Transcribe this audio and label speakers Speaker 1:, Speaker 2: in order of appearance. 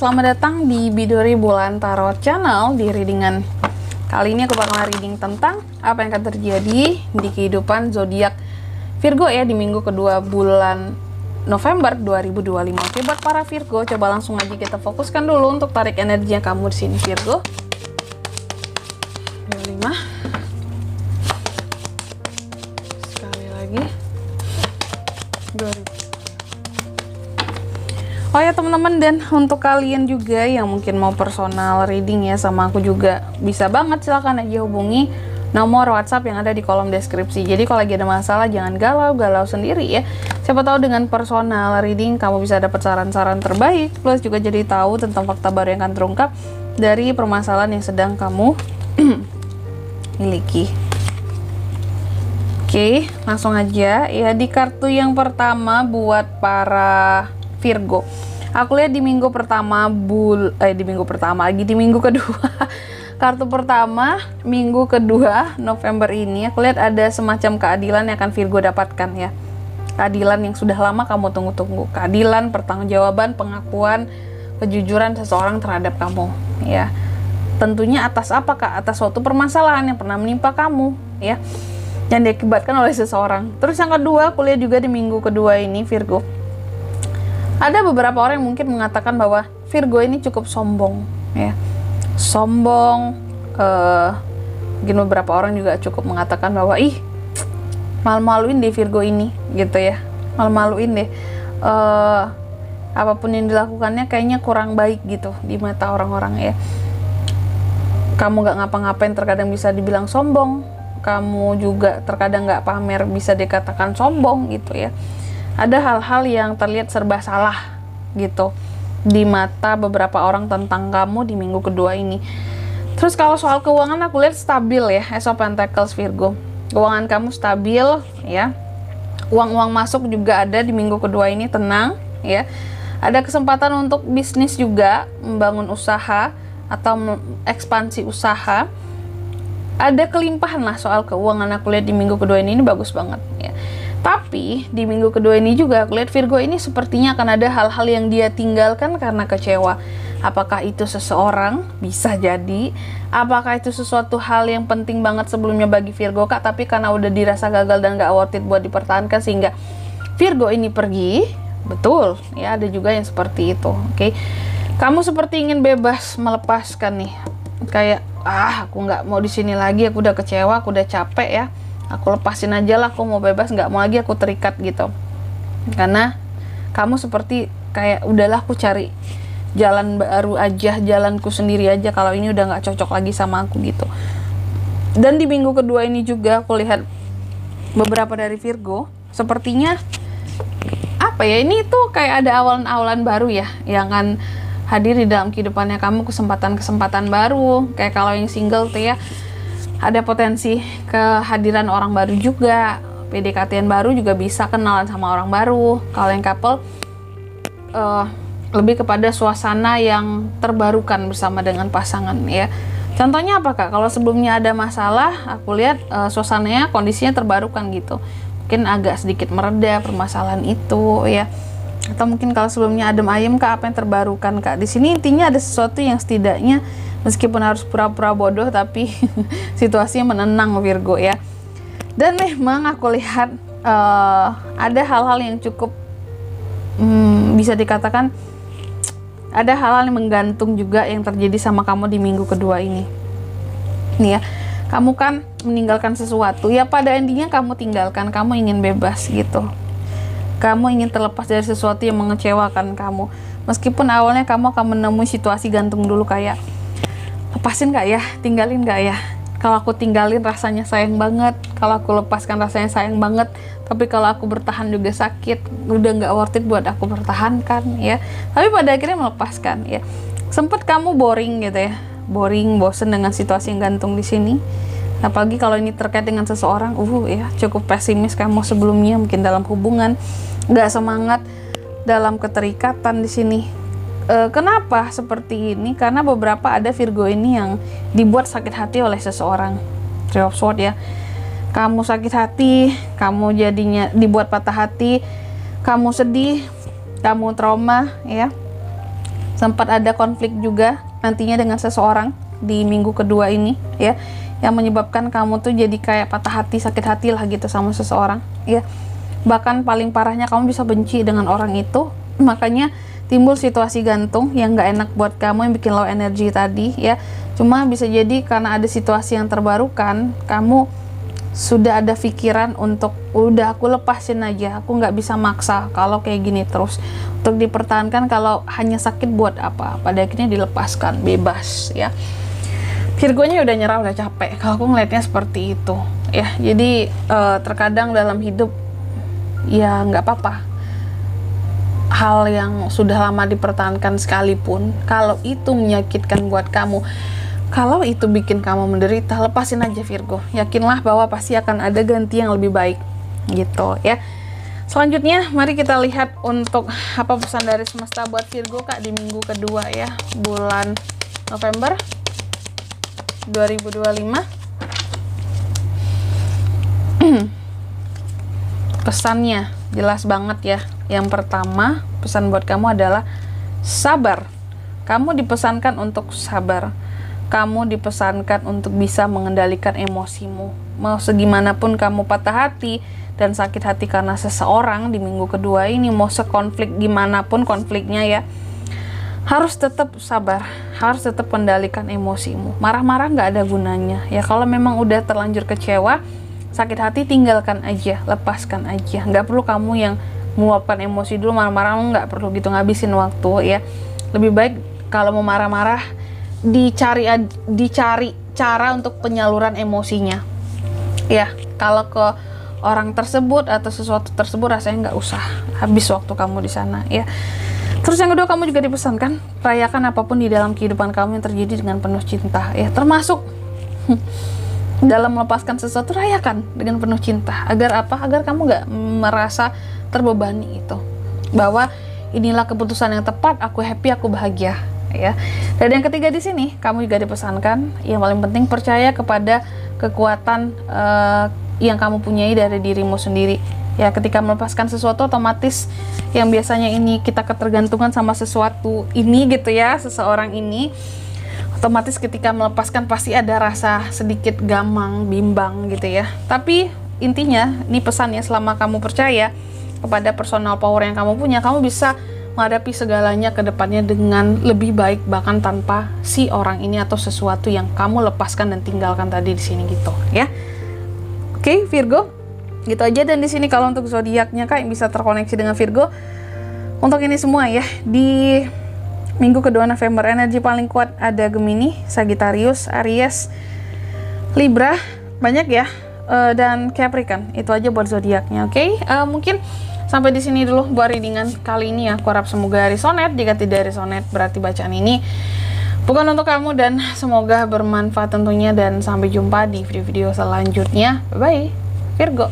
Speaker 1: selamat datang di Bidori Bulan Tarot Channel. Di readingan kali ini aku bakal reading tentang apa yang akan terjadi di kehidupan zodiak Virgo ya di minggu kedua bulan November 2025. Oke, buat para Virgo, coba langsung aja kita fokuskan dulu untuk tarik energinya kamu di sini Virgo. 25. Sekali lagi. 2000. Oh ya teman-teman, dan untuk kalian juga yang mungkin mau personal reading ya sama aku juga bisa banget, silahkan aja hubungi nomor WhatsApp yang ada di kolom deskripsi. Jadi kalau lagi ada masalah jangan galau-galau sendiri ya. Siapa tahu dengan personal reading kamu bisa dapat saran-saran terbaik, plus juga jadi tahu tentang fakta baru yang akan terungkap dari permasalahan yang sedang kamu miliki. Oke, langsung aja ya di kartu yang pertama buat para Virgo. Aku lihat di minggu pertama di minggu kedua kartu pertama minggu kedua November ini aku lihat ada semacam keadilan yang akan Virgo dapatkan ya. Keadilan yang sudah lama kamu tunggu-tunggu. Keadilan, pertanggungjawaban, pengakuan, kejujuran seseorang terhadap kamu ya. Tentunya atas apa Kak? Atas suatu permasalahan yang pernah menimpa kamu ya, yang diakibatkan oleh seseorang. Terus yang kedua aku lihat juga di minggu kedua ini Virgo, ada beberapa orang yang mungkin mengatakan bahwa Virgo ini cukup sombong ya. Sombong, mungkin beberapa orang juga cukup mengatakan bahwa ih, malu-maluin deh Virgo ini gitu ya. Malu-maluin deh, apapun yang dilakukannya kayaknya kurang baik gitu di mata orang-orang ya. Kamu gak ngapa-ngapain terkadang bisa dibilang sombong, kamu juga terkadang gak pamer bisa dikatakan sombong gitu ya. Ada hal-hal yang terlihat serba salah gitu di mata beberapa orang tentang kamu di minggu kedua ini. Terus kalau soal keuangan aku lihat stabil ya, Ace of Pentacles Virgo. Keuangan kamu stabil ya. Uang-uang masuk juga ada di minggu kedua ini, tenang ya. Ada kesempatan untuk bisnis juga, membangun usaha atau ekspansi usaha. Ada kelimpahan lah soal keuangan aku lihat di minggu kedua ini bagus banget ya. Tapi di minggu kedua ini juga aku lihat Virgo ini sepertinya akan ada hal-hal yang dia tinggalkan karena kecewa. Apakah itu seseorang? Bisa jadi. Apakah itu sesuatu hal yang penting banget sebelumnya bagi Virgo Kak, tapi karena udah dirasa gagal dan gak worth it buat dipertahankan sehingga Virgo ini pergi? Betul ya, ada juga yang seperti itu. Oke, kamu seperti ingin bebas melepaskan nih, kayak aku nggak mau di sini lagi, aku udah kecewa, aku udah capek ya, aku lepasin aja lah, aku mau bebas, nggak mau lagi aku terikat gitu. Karena kamu seperti kayak udahlah aku cari jalan baru aja, jalanku sendiri aja, kalau ini udah nggak cocok lagi sama aku gitu. Dan di minggu kedua ini juga aku lihat beberapa dari Virgo sepertinya apa ya, ini tuh kayak ada awalan-awalan baru ya yang akan hadir di dalam kehidupannya kamu, kesempatan-kesempatan baru. Kayak kalau yang single tuh ya, ada potensi kehadiran orang baru juga, PDKT-an baru juga bisa, kenalan sama orang baru. Kalau yang couple lebih kepada suasana yang terbarukan bersama dengan pasangan ya. Contohnya apa Kak? Kalau sebelumnya ada masalah, aku lihat suasananya, kondisinya terbarukan gitu. Mungkin agak sedikit mereda permasalahan itu ya. Atau mungkin kalau sebelumnya adem ayem Kak, apa yang terbarukan Kak? Di sini intinya ada sesuatu yang setidaknya meskipun harus pura-pura bodoh tapi situasinya menenang Virgo ya. Dan memang aku lihat ada hal-hal yang cukup bisa dikatakan ada hal-hal yang menggantung juga yang terjadi sama kamu di minggu kedua ini. Nih ya, kamu kan meninggalkan sesuatu ya, pada endingnya kamu tinggalkan, kamu ingin bebas gitu. Kamu ingin terlepas dari sesuatu yang mengecewakan kamu. Meskipun awalnya kamu akan menemui situasi gantung dulu kayak, lepasin gak ya? Tinggalin gak ya? Kalau aku tinggalin rasanya sayang banget. Kalau aku lepaskan rasanya sayang banget. Tapi kalau aku bertahan juga sakit. Udah gak worth it buat aku pertahankan ya. Tapi pada akhirnya melepaskan ya. Sempet kamu boring gitu ya. Boring, bosen dengan situasi yang gantung di sini. Apalagi kalau ini terkait dengan seseorang, ya cukup pesimis kamu sebelumnya, mungkin dalam hubungan, nggak semangat dalam keterikatan di sini. Kenapa seperti ini? Karena beberapa ada Virgo ini yang dibuat sakit hati oleh seseorang. Three of Swords ya. Kamu sakit hati, kamu jadinya dibuat patah hati, kamu sedih, kamu trauma ya. sempat ada konflik juga nantinya dengan seseorang di minggu kedua ini ya, yang menyebabkan kamu tuh jadi kayak patah hati, sakit hati lah gitu sama seseorang ya. Bahkan paling parahnya kamu bisa benci dengan orang itu, makanya timbul situasi gantung yang nggak enak buat kamu, yang bikin low energy tadi ya. Cuma bisa jadi karena ada situasi yang terbarukan, kamu sudah ada pikiran untuk udah aku lepasin aja, aku nggak bisa maksa kalau kayak gini terus, untuk dipertahankan, kalau hanya sakit buat apa, pada akhirnya dilepaskan, bebas ya. Virgonya udah nyerah, udah capek, kalau aku ngelihatnya seperti itu ya. Jadi terkadang dalam hidup ya nggak apa-apa, hal yang sudah lama dipertahankan sekalipun, kalau itu menyakitkan buat kamu, kalau itu bikin kamu menderita, lepasin aja Virgo. Yakinlah bahwa pasti akan ada ganti yang lebih baik gitu ya. Selanjutnya mari kita lihat untuk apa pesan dari semesta buat Virgo Kak di minggu kedua ya, bulan November 2025. Pesannya jelas banget ya. Yang pertama, pesan buat kamu adalah sabar. Kamu dipesankan untuk sabar. Kamu dipesankan untuk bisa mengendalikan emosimu. Mau segimanapun kamu patah hati dan sakit hati karena seseorang di minggu kedua ini, mau sekonflik gimana pun konfliknya ya, harus tetap sabar, harus tetap kendalikan emosimu. Marah-marah nggak ada gunanya ya. Kalau memang udah terlanjur kecewa, sakit hati, tinggalkan aja, lepaskan aja. Nggak perlu kamu yang meluapkan emosi dulu, marah-marah nggak perlu gitu, ngabisin waktu ya. Lebih baik kalau mau marah-marah, dicari cara untuk penyaluran emosinya ya. Kalau ke orang tersebut atau sesuatu tersebut, rasanya nggak usah habis waktu kamu di sana ya. Terus yang kedua, kamu juga dipesankan rayakan apapun di dalam kehidupan kamu yang terjadi dengan penuh cinta ya, termasuk dalam melepaskan sesuatu, rayakan dengan penuh cinta. Agar apa? Agar kamu nggak merasa terbebani itu, bahwa inilah keputusan yang tepat, aku happy, aku bahagia ya. Dan yang ketiga di sini, kamu juga dipesankan yang paling penting, percaya kepada kekuatan yang kamu punyai dari dirimu sendiri ya. Ketika melepaskan sesuatu, otomatis yang biasanya ini kita ketergantungan sama sesuatu ini gitu ya, seseorang ini, otomatis ketika melepaskan pasti ada rasa sedikit gamang, bimbang gitu ya. Tapi intinya ini pesannya, selama kamu percaya kepada personal power yang kamu punya, kamu bisa menghadapi segalanya ke depannya dengan lebih baik, bahkan tanpa si orang ini atau sesuatu yang kamu lepaskan dan tinggalkan tadi di sini gitu ya. Oke, Virgo, gitu aja. Dan di sini kalau untuk zodiaknya Kak yang bisa terkoneksi dengan Virgo, untuk ini semua ya, di minggu kedua November energi paling kuat ada Gemini, Sagittarius, Aries, Libra, banyak ya, dan Capricorn. Itu aja buat zodiaknya. Oke, mungkin sampai di sini dulu buat readingan kali ini ya. Aku harap semoga resonate. Jika tidak resonate, berarti bacaan ini bukan untuk kamu, dan semoga bermanfaat tentunya. Dan sampai jumpa di video-video selanjutnya. Bye bye Virgo.